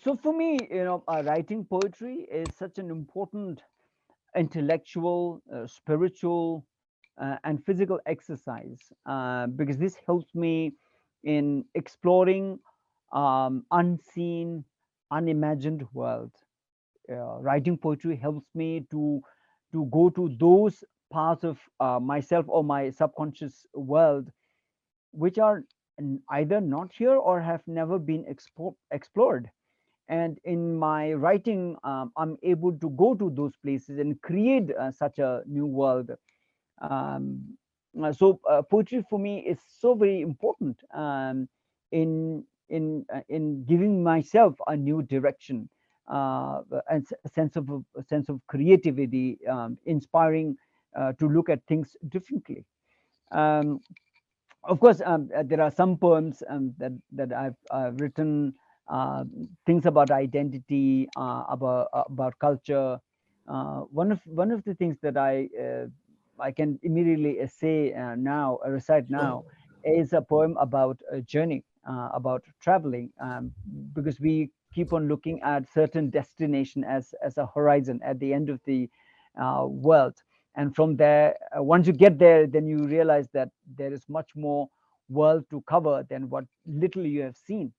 So for me, writing poetry is such an important intellectual, spiritual, and physical exercise, because this helps me in exploring unseen, unimagined world. Writing poetry helps me to go to those parts of myself or my subconscious world which are either not here or have never been explored. And in my writing, I'm able to go to those places and create such a new world. So poetry for me is so very important, in giving myself a new direction, and a sense of creativity, inspiring to look at things differently. Um, of course, there are some poems that I've written, things about identity, about culture. One of the things that I can immediately say now, recite Sure. now, is a poem about a journey, about traveling, because we keep on looking at certain destination as a horizon at the end of the world. And from there, once you get there, then you realize that there is much more world to cover than what little you have seen.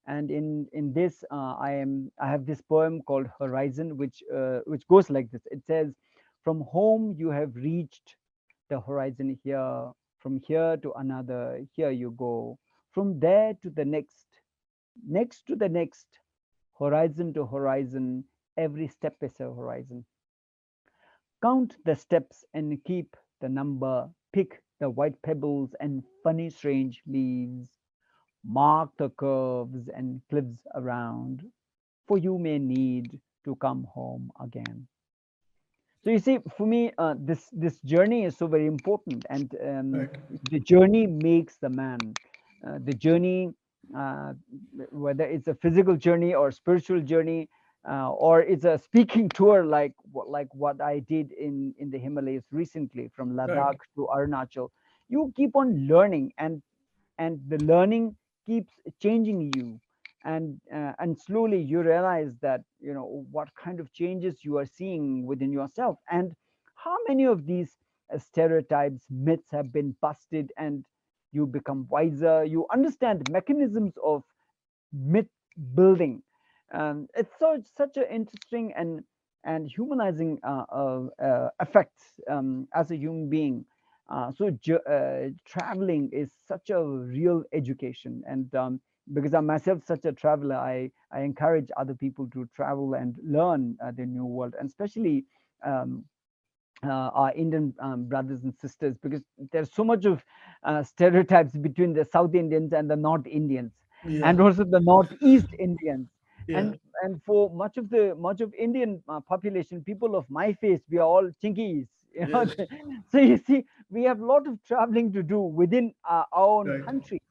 And in this, I have this poem called Horizon, which goes like this. It says, from home you have reached the horizon here, from here to another, here you go, from there to the next, next to the next, horizon to horizon, every step is a horizon. Count the steps and keep the number, pick the white pebbles and funny strange leaves, mark the curves and cliffs around, for you may need to come home again. So you see, for me, this journey is so very important, and Right. the journey makes the man. The journey, uh, whether it's a physical journey or spiritual journey, or it's a speaking tour, like what I did in the Himalayas recently, from Right. Ladakh to Arunachal. You keep on learning, and the learning keeps changing you, and slowly you realize that what kind of changes you are seeing within yourself, and how many of these stereotypes, myths have been busted, and you become wiser, you understand mechanisms of myth building. It's such an interesting and humanizing effects, as a human being. Traveling is such a real education, and because I'm myself such a traveler, I encourage other people to travel and learn the new world, and especially um, our Indian brothers and sisters, because there's so much of stereotypes between the South Indians and the North Indians, Yeah. and also the Northeast Indians. Yeah. And for much of Indian population, people of my face, we are all chinkies. Yes. So you see, we have a lot of traveling to do within our own Right. country.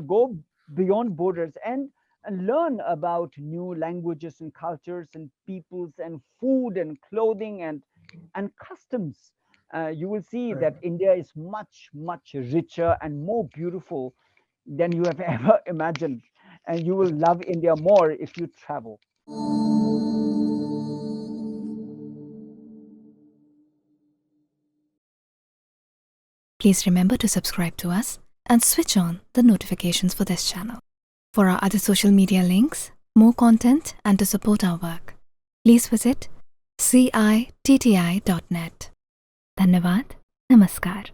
Go beyond borders and learn about new languages and cultures and peoples and food and clothing and customs. You will see Right. that India is much, much richer and more beautiful than you have ever imagined. And you will Right. love India more if you travel. Please remember to subscribe to us and switch on the notifications for this channel. For our other social media links, more content, and to support our work, please visit citti.net. Dhanyavad. Namaskar.